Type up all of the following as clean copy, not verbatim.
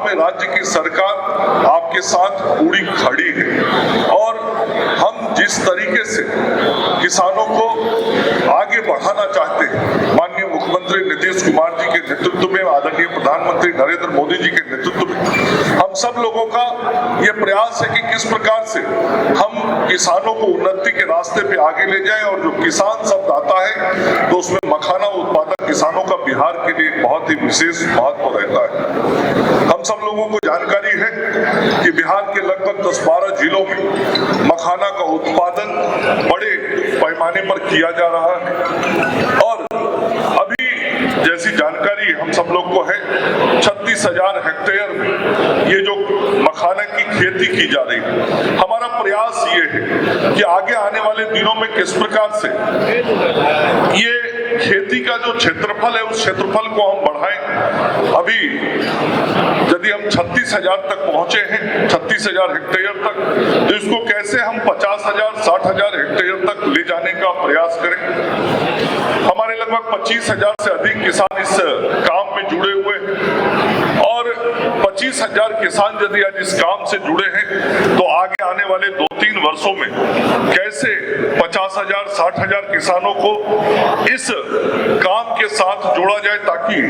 में राज्य की सरकार आपके साथ पूरी खड़ी है और हम जिस तरीके से किसानों को आगे बढ़ाना चाहते हैं, माननीय मुख्यमंत्री नीतीश कुमार जी के नेतृत्व में, आदरणीय प्रधानमंत्री नरेंद्र मोदी जी के नेतृत्व में हम सब लोगों का ये प्रयास है कि किस प्रकार से हम किसानों को उन्नति के रास्ते पे आगे ले जाएं। और जो किसान शब्द आता है तो उसमें मखाना उत्पादक किसानों का बिहार के लिए बहुत ही विशेष महत्व रहता है। हम सब लोगों को जानकारी है कि बिहार के लगभग 10-12 जिलों में मखाना का उत्पादन बड़े पैमाने पर किया जा रहा है और अभी जैसी जानकारी हम सब लोग को है 36,000 हेक्टेयर में ये जो मखाना की खेती की जा रही है। हमारा प्रयास ये है कि आगे आने वाले दिनों में किस प्रकार से ये खेती का जो क्षेत्रफल है उस क्षेत्रफल को हम बढ़ाएं। अभी यदि हम 36,000 तक पहुंचे हैं, 36,000 हेक्टेयर तक, तो इसको कैसे हम 50,000, 60,000 हेक्टेयर तक ले जाने का प्रयास करें। हमारे लगभग 25,000 से अधिक किसान इस काम में जुड़े हुए हैं और 25,000 किसान यदि आज इस काम से जुड़े हैं तो आगे आने वाले 2-3 वर्षों में कैसे 50,000, 60,000 किसानों को इस काम के साथ जोड़ा जाए ताकि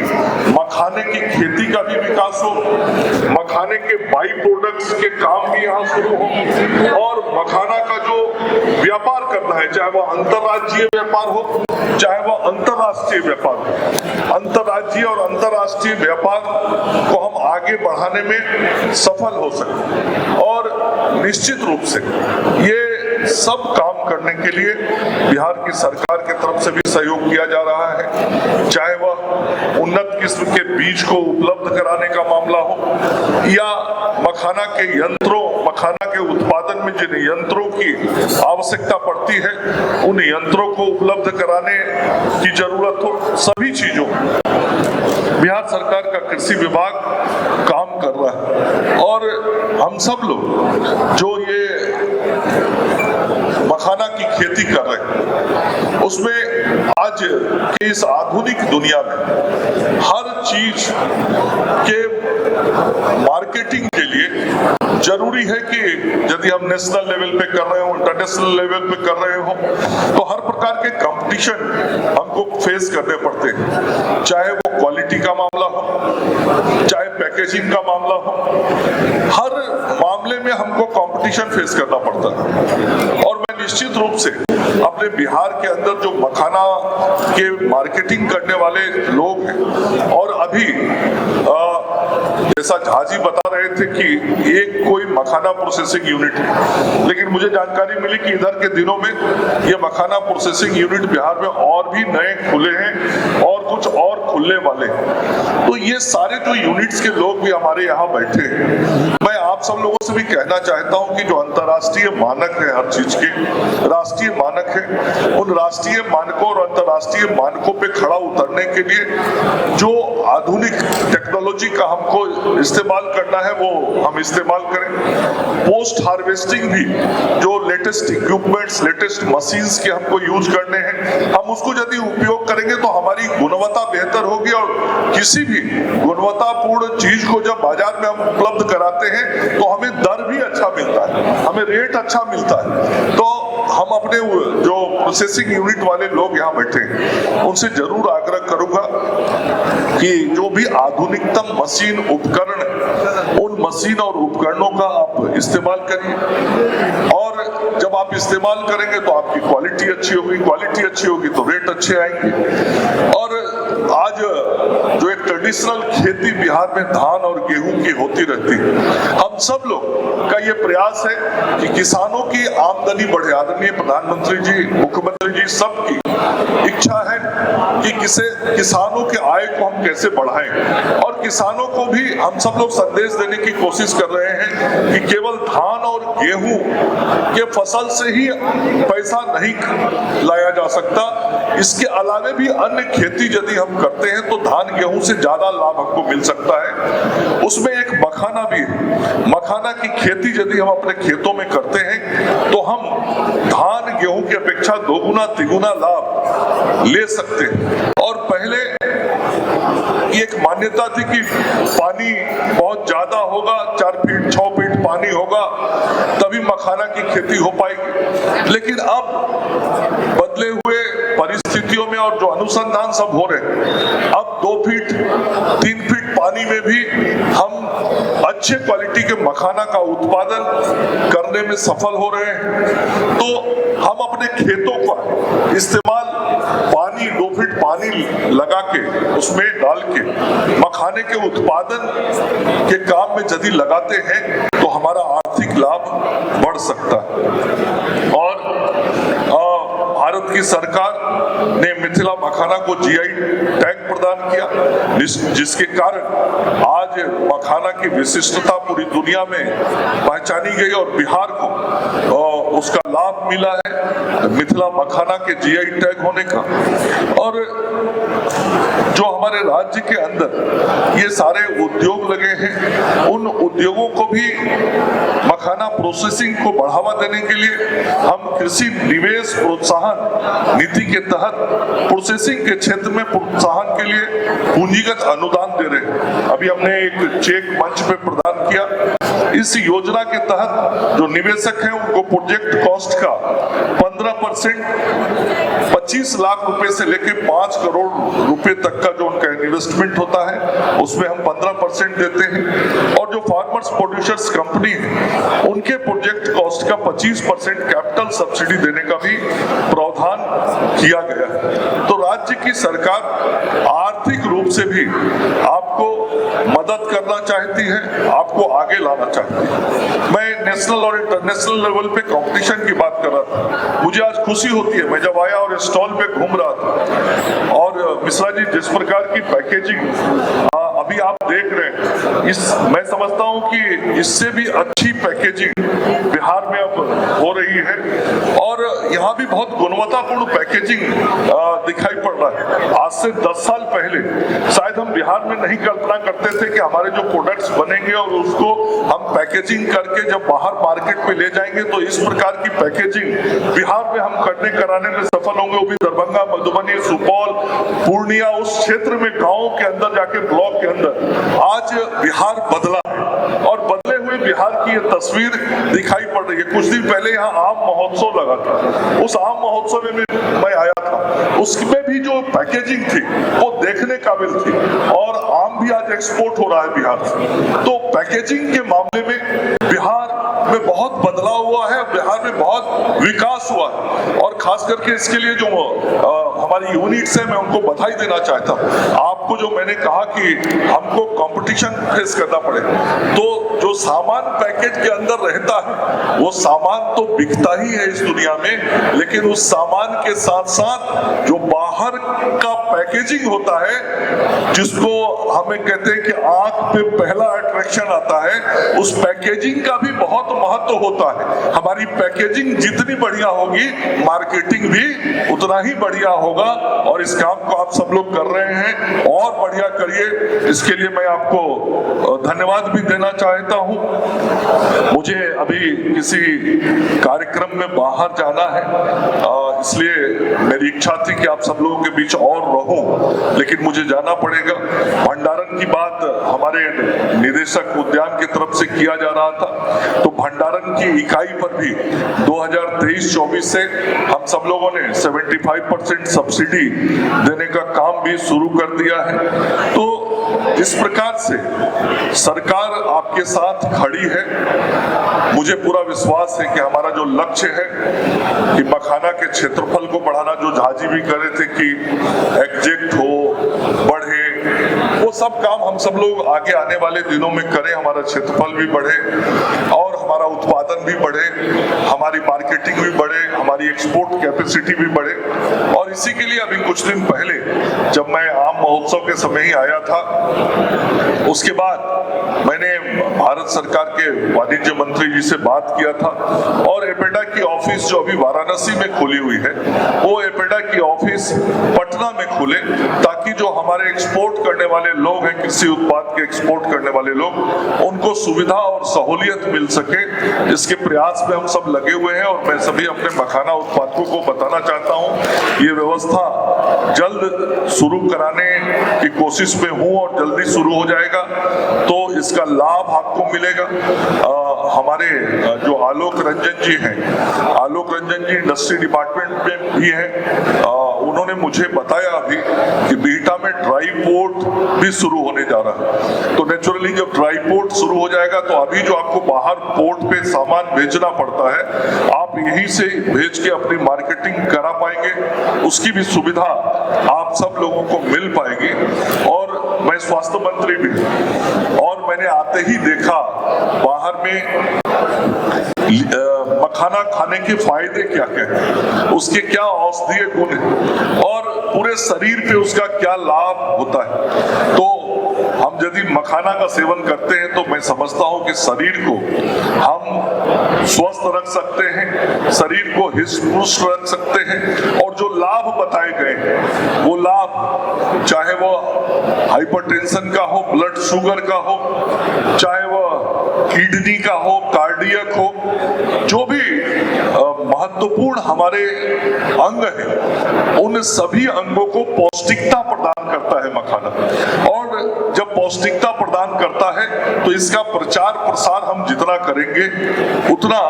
मखाने की खेती का भी विकास हो, मखाने के बाई प्रोडक्ट्स के काम भी यहाँ शुरू हो और मखाना का जो व्यापार करना है, चाहे वह अंतर्राज्यीय व्यापार हो चाहे वह अंतर्राष्ट्रीय व्यापार हो, अंतर्राज्यीय और अंतर्राष्ट्रीय व्यापार को हम आगे बढ़ाने में सफल हो सके। और निश्चित रूप से ये सब काम करने के लिए बिहार की सरकार की तरफ से भी सहयोग किया जा रहा है, चाहे वह उन्नत किस्म के बीज को उपलब्ध कराने का मामला हो या मखाना के यंत्रों, मखाना के उत्पादन में जिन यंत्रों की आवश्यकता पड़ती है उन यंत्रों को उपलब्ध कराने की जरूरत हो। सभी चीजों बिहार सरकार का कृषि विभाग काम कर रहा है और हम सब लोग जो ये मखाना की खेती कर रहे हैं उसमें आज की इस आधुनिक दुनिया में हर चीज के मार्केटिंग के लिए जरूरी है कि यदि हम नेशनल लेवल पे कर रहे हो, इंटरनेशनल लेवल पे कर रहे हो तो हर प्रकार के कंपटीशन हमको फेस करने पड़ते हैं, चाहे वो क्वालिटी का मामला हो, चाहे पैकेजिंग का मामला हो, हर मामले में हमको कंपटीशन फेस करना पड़ता है। और मैं निश्चित रूप से अपने बिहार के अंदर जो मखाना के मार्केटिंग करने वाले लोग हैं और अभी जैसा झाजी बता रहे थे कि एक कोई मखाना प्रोसेसिंग यूनिट है, लेकिन मुझे जानकारी मिली कि इधर के दिनों में ये मखाना प्रोसेसिंग यूनिट बिहार में और भी नए खुले हैं और कुछ और खुलने वाले हैं। तो ये सारे जो यूनिट्स के लोग भी हमारे यहाँ बैठे हैं, मैं आप सब लोगों से भी कहना चाहता हूँ कि जो अंतर्राष्ट्रीय मानक है हर चीज के, राष्ट्रीय मानक है, उन राष्ट्रीय मानकों और अंतर्राष्ट्रीय मानकों पे खड़ा उतरने के लिए जो आधुनिक टेक्नोलॉजी का हमको इस्तेमाल करना है वो हम इस्तेमाल करें। पोस्ट हार्वेस्टिंग भी जो लेटेस्ट इक्विपमेंट्स, लेटेस्ट मशीन्स के हमको यूज करने हैं, हम उसको यदि उपयोग करेंगे तो हमारी गुणवत्ता बेहतर होगी और किसी भी गुणवत्तापूर्ण चीज को जब बाजार में हम उपलब्ध कराते हैं तो हमें दर भी अच्छा मिलता है, हमें रेट अच्छा मिलता है। तो हम अपने जो प्रोसेसिंग यूनिट वाले लोग यहाँ बैठे हैं उनसे जरूर आग्रह करूंगा कि जो भी आधुनिकतम मशीन उपकरण है उन मशीन और उपकरणों का आप इस्तेमाल करिए और जब आप इस्तेमाल करेंगे तो आपकी क्वालिटी अच्छी होगी, क्वालिटी अच्छी होगी तो रेट अच्छे आएंगे। और आज जो एक ट्रेडिशनल खेती बिहार में धान और गेहूं की होती रहती है, हम सब लोग का ये प्रयास है कि किसानों की आमदनी बढ़े। आदरणीय प्रधानमंत्री जी, मुख्यमंत्री जी सबकी इच्छा है कि किसानों के आय को हम कैसे बढ़ाएं और किसानों को भी हम सब लोग संदेश देने की कोशिश कर रहे हैं कि केवल धान और गेहूं के फसल से ही पैसा नहीं लाया जा सकता, इसके अलावे भी अन्य खेती यदि हम करते हैं तो धान गेहूं से ज्यादा लाभ हमको मिल सकता है। उसमें एक मखाना भी है, मखाना की खेती यदि हम अपने खेतों में करते हैं तो हम धान गेहूं की अपेक्षा दोगुना तिगुना लाभ ले सकते हैं। और पहले ये एक मान्यता थी कि पानी बहुत ज्यादा होगा, 4 फीट 6 फीट पानी होगा तभी मखाना की खेती हो पाएगी। लेकिन अब बदले हुए परिस्थितियों में और जो अनुसंधान सब हो रहे हैं, अब 2 फीट 3 फीट पानी में भी हम अच्छे क्वालिटी के मखाना का उत्पादन करने में सफल हो रहे हैं। तो हम अपने खेतों का इस्तेमाल पानी 2 फीट पानी लगा के उसमें डाल के मखाने के उत्पादन के काम में यदि लगाते हैं तो हमारा आर्थिक लाभ बढ़ सकता है। और भारत की सरकार ने मिथिला मखाना को जीआई टैग प्रदान किया, जिसके कारण आज मखाना की विशिष्टता पूरी दुनिया में पहचानी गई और बिहार को उसका लाभ मिला है मिथिला मखाना के जीआई टैग होने का। और जो हमारे राज्य के अंदर ये सारे उद्योग लगे हैं, उन उद्योगों को भी मखाना प्रोसेसिंग को बढ़ावा देने के लिए हम कृषि निवेश प्रोत्साहन नीति के तहत प्रोसेसिंग के क्षेत्र में प्रोत्साहन के लिए पूंजीगत अनुदान दे रहे हैं। अभी हमने एक चेक मंच पे प्रदान किया। इस योजना के तहत जो निवेशक हैं उनको प्रोजेक्ट कॉस्ट का 15% 25 लाख रुपए से लेके 5 करोड़ रुपए तक का जो उनका इन्वेस्टमेंट होता है उसमें हम 15% देते हैं। और जो फार्मर्स प्रोड्यूसर्स कंपनी है उनके प्रोजेक्ट कॉस्ट का 25% कैपिटल सब्सिडी देने का भी प्रावधान किया गया है। तो राज्य की सरकार आर्थिक रूप से भी आपको मदद करना चाहती है, आपको आगे लाना चाहती है। मैं नेशनल और इंटरनेशनल लेवल पे कंपटीशन की बात कर रहा था। मुझे आज खुशी होती है, मैं जब आया और स्टॉल पे घूम रहा था और मिश्रा जी जिस प्रकार की पैकेजिंग अभी आप देख रहे हैं, मैं समझता हूं कि इससे भी अच्छी पैकेजिंग बिहार में अब हो रही है और यहाँ भी बहुत गुणवत्तापूर्ण पैकेजिंग दिखाई पड़ रहा है। आज से 10 साल पहले शायद हम बिहार में नहीं कल्पना करते थे कि हमारे जो प्रोडक्ट्स बनेंगे और उसको हम पैकेजिंग करके जब बाहर मार्केट में ले जाएंगे तो इस प्रकार की पैकेजिंग बिहार में हम कराने में सफल होंगे। वो भी दरभंगा, मधुबनी, सुपौल, पूर्णिया, उस क्षेत्र में गाँव के अंदर जाके ब्लॉक के अंदर आज बिहार बदला है और बदले हुए बिहार की ये तस्वीर दिखाई पड़ रही है। कुछ दिन पहले यहाँ आम महोत्सव लगा था, उस आम महोत्सव में मैं आया था, उसमें भी जो पैकेजिंग थी वो देखने काबिल थी और आम भी आज एक्सपोर्ट हो रहा है बिहार से। तो पैकेजिंग के मामले में बिहार में बहुत बदलाव हुआ है, बिहार में बहुत विकास हुआ है और खास करके इसके लिए जो हमारी यूनिट्स है मैं उनको बधाई देना चाहता हूँ। आपको जो मैंने कहा कि हमको कंपटीशन फेस करना पड़े, तो जो सामान पैकेज के अंदर रहता है वो सामान तो बिकता ही है इस दुनिया में, लेकिन उस सामान के साथ साथ जो बाहर का पैकेजिंग होता है जिसको हमें कहते हैं कि आंख पे पहला अट्रैक्शन आता है, उस पैकेजिंग का भी बहुत महत्व होता है। हमारी पैकेजिंग जितनी बढ़िया होगी मार्केटिंग भी उतना ही बढ़िया होगा और इस काम को आप सब लोग कर रहे हैं और बढ़िया करिए। इसके लिए मैं आपको धन्यवाद भी देना चाहता हूं। मुझे अभी किसी कार्यक्रम में बाहर जाना है, इसलिए मेरी इच्छा थी कि आप सब लोगों के बीच और रहूं, लेकिन मुझे जाना पड़ेगा। भंडारण की बात हमारे निदेशक उद्यान की तरफ से किया जा रहा था, तो भंडारण की इकाई पर भी 2023-24 से हम सब लोगों ने 75% सब्सिडी देने का काम भी शुरू कर दिया है। तो इस प्रकार से सरकार आपके साथ खड़ी है। मुझे पूरा विश्वास है कि हमारा जो लक्ष्य है कि मखाना के क्षेत्रफल को बढ़ाना, जो झाजी भी कर रहे थे कि एग्जैक्ट हो, बढ़े, वो सब काम हम सब लोग आगे आने वाले दिनों में करें, हमारा क्षेत्रफल भी बढ़े और हमारा उत्पादन भी बढ़े, हमारी मार्केटिंग भी बढ़े, हमारी एक्सपोर्ट कैपेसिटी भी बढ़े। और इसी के लिए अभी कुछ दिन पहले जब मैं आम महोत्सव के समय ही आया था, उसके बाद मैंने भारत सरकार के वाणिज्य मंत्री जी से बात किया था और एपेडा की ऑफिस जो अभी वाराणसी में खुली हुई है, वो एपेडा की ऑफिस पटना में खुले, ताकि जो हमारे एक्सपोर्ट करने वाले लोग हैं, कृषि उत्पाद के एक्सपोर्ट करने वाले लोग, उनको सुविधा और सहूलियत मिल सके। इसके प्रयास में हम सब लगे हुए हैं और मैं सभी अपने मखाना उत्पादकों को बताना चाहता हूं, ये व्यवस्था जल्द शुरू कराने की कोशिश में हूं और जल्दी शुरू हो जाएगा, तो इसका लाभ आपको मिलेगा। हमारे जो आलोक रंजन जी हैं, आलोक रंजन जी इंडस्ट्री डिपार्टमेंट में भी हैं, उन्होंने मुझे बताया अभी कि बीटा में ड्राई पोर्ट भी शुरू होने जा रहा है। तो नेचुरली जब ड्राई पोर्ट शुरू हो जाएगा तो अभी जो आपको बाहर पोर्ट पे सामान भेजना पड़ता है, आप यहीं से भेज के अपनी मार्केटिंग करा पाएंगे, उसकी भी सुविधा आप सब लोगों को मिल पाएगी। और मैं स्वास्थ्य मंत्री भी, और मैंने आते ही देखा बाहर में मखाना खाने के फायदे क्या क्या है, उसके क्या औषधीय गुण है और पूरे शरीर पे उसका क्या लाभ होता है। तो हम यदि मखाना का सेवन करते हैं तो मैं समझता हूं कि शरीर को हम स्वस्थ रख सकते हैं, शरीर को हिष्ट-पुष्ट रख सकते हैं, और जो लाभ बताए गए हैं वो लाभ, चाहे वो हाइपरटेंशन का हो, ब्लड शुगर का हो, चाहे वो किडनी का हो, कार्डियक हो, जो भी महत्वपूर्ण हमारे अंग हैं, उन सभी अंगों को पौष्टिकता प्रदान करता है मखाना। और जब पौष्टिकता प्रदान करता है तो इसका प्रचार प्रसार हम जितना करेंगे उतना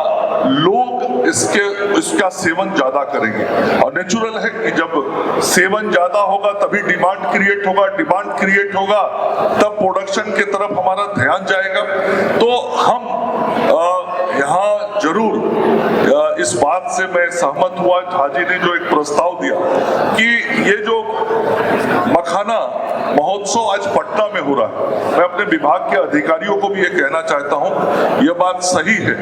लोग इसका सेवन ज्यादा करेंगे। और नेचुरल है कि जब सेवन ज्यादा होगा तभी डिमांड क्रिएट होगा, डिमांड क्रिएट होगा तब प्रोडक्शन के तरफ हमारा ध्यान जाएगा। तो हम यहाँ जरूर इस बात से मैं सहमत हुआ, झाजी ने जो एक प्रस्ताव दिया कि ये जो मखाना महोत्सव आज पटना में हो रहा है, मैं अपने विभाग के अधिकारियों को भी ये कहना चाहता हूँ, ये बात सही है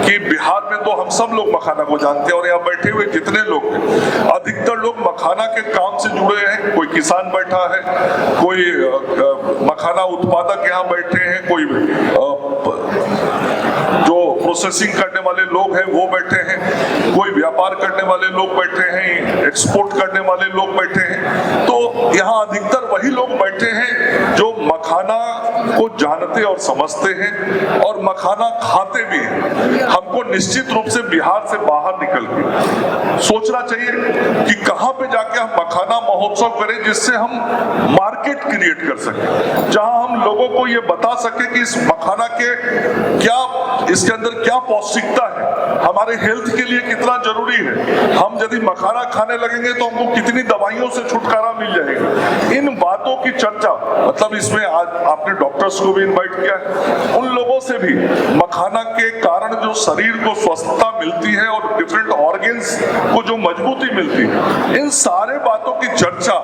कि बिहार में तो हम सब लोग मखाना को जानते हैं और यहाँ बैठे हुए जितने लोग हैं, अधिकतर लोग मखाना के काम से जुड़े हैं। कोई किसान बैठा है, कोई मखाना उत्पादक यहाँ बैठे हैं, कोई जो प्रोसेसिंग करने वाले लोग हैं वो बैठे हैं, कोई व्यापार करने वाले लोग बैठे हैं, एक्सपोर्ट करने वाले लोग बैठे हैं। तो यहाँ अधिकतर वही लोग बैठे हैं जो मखाना को जानते और समझते हैं और मखाना खाते भी हैं। हमको निश्चित रूप से बिहार से बाहर निकल के सोचना चाहिए कि कहां पे जाके हम मखाना महोत्सव करें जिससे हम मार्केट क्रिएट कर सकें, जहां हम लोगों को ये बता सके कि इस मखाना के क्या, इसके अंदर क्या पौष्टिकता है, हमारे हेल्थ के लिए कितना जरूरी है। हम यदि मखाना खाने लगेंगे तो हमको कितनी दवाइयों से छुटकारा मिल जाएगा। इन बातों की चर्चा, मतलब इसमें आज आपने डॉक्टर्स को भी इनवाइट किया है, उन लोगों से भी मखाना के कारण जो शरीर को स्वस्थता मिलती है और डिफरेंट ऑर्गन्स को जो मजबूती मिलती है, इन सारे बातों की चर्चा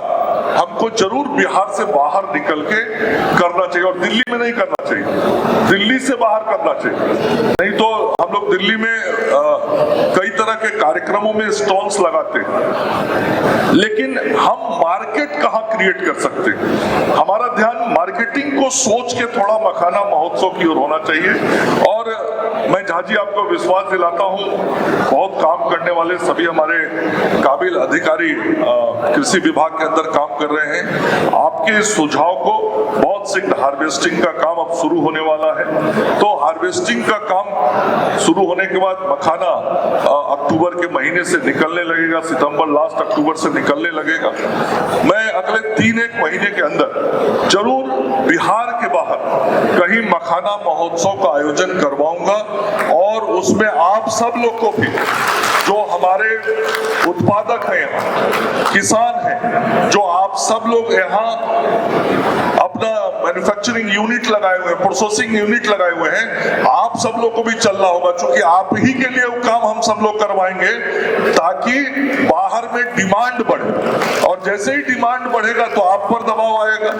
हमको जरूर बिहार से बाहर निकल के करना चाहिए। और दिल्ली में नहीं करना चाहिए, दिल्ली से बाहर करना चाहिए। नहीं तो हम लोग दिल्ली में कई तरह के कार्यक्रमों में स्टॉल्स लगाते हैं, लेकिन हम मार्केट कहाँ क्रिएट कर सकते हैं। हमारा ध्यान मार्केटिंग को सोच के थोड़ा मखाना महोत्सव की ओर होना चाहिए। और मैं झाजी आपको विश्वास दिलाता हूँ, बहुत काम करने वाले सभी हमारे काबिल अधिकारी कृषि विभाग के अंदर काम कर रहे हैं। आपके सुझाव को बहुत शीघ्र हार्वेस्टिंग का काम अब शुरू होने वाला है, तो हार्वेस्टिंग का काम शुरू होने के बाद मखाना अक्टूबर के महीने से निकलने लगेगा, सितंबर लास्ट अक्टूबर से निकलने लगेगा। मैं अगले 3-1 महीने के अंदर जरूर बिहार के बाहर कहीं मखाना महोत्सव का आयोजन करवाऊंगा और उसमें आप सब लोग को भी, जो हमारे उत्पादक हैं, किसान हैं, जो आप सब लोग यहाँ अपना मैन्युफैक्चरिंग यूनिट लगाए हुए हैं, प्रोसेसिंग यूनिट लगाए हुए हैं, आप सब लोग को भी चलना होगा, क्योंकि आप ही के लिए वो काम हम सब लोग करवाएंगे ताकि बाहर में डिमांड बढ़े। और जैसे ही डिमांड बढ़ेगा तो आप पर दबाव आएगा,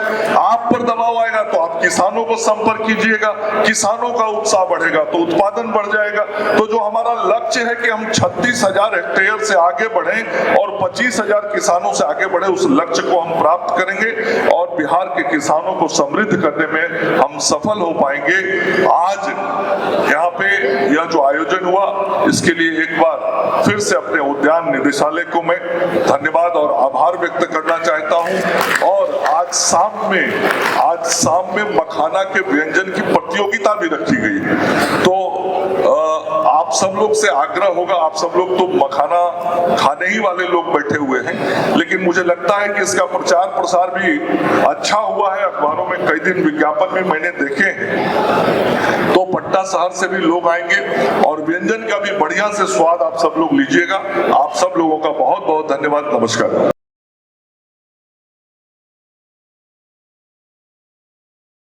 आप पर दबाव आएगा तो आप किसानों को संपर्क कीजिएगा, किसानों का उत्साह बढ़ेगा तो उत्पादन बढ़ जाएगा। तो जो हमारा लक्ष्य है कि हम 36,000 हेक्टेयर से आगे बढ़ें और 25,000 किसानों से आगे बढ़े, उस लक्ष्य को हम प्राप्त करेंगे और बिहार के किसानों को समृद्ध करने में हम सफल हो पाएंगे। आज यहाँ पे यह जो आयोजन हुआ, इसके लिए एक बार फिर से अपने उद्यान निदेशालय को मैं धन्यवाद और आभार व्यक्त करना चाहता हूँ। और आज शाम में मखाना के व्यंजन की प्रतियोगिता भी रखी गई। तो आप सब लोग से आग्रह होगा, आप सब लोग तो मखाना खाने ही वाले लोग बैठे हुए हैं, लेकिन मुझे लगता है कि इसका प्रचार प्रसार भी अच्छा हुआ है। अखबारों में कई दिन विज्ञापन में मैंने देखे हैं। तो पटना शहर से भी लोग आएंगे और व्यंजन का भी बढ़िया से स्वाद आप सब लोग लीजिएगा। आप सब लोगों का बहुत बहुत धन्यवाद। नमस्कार।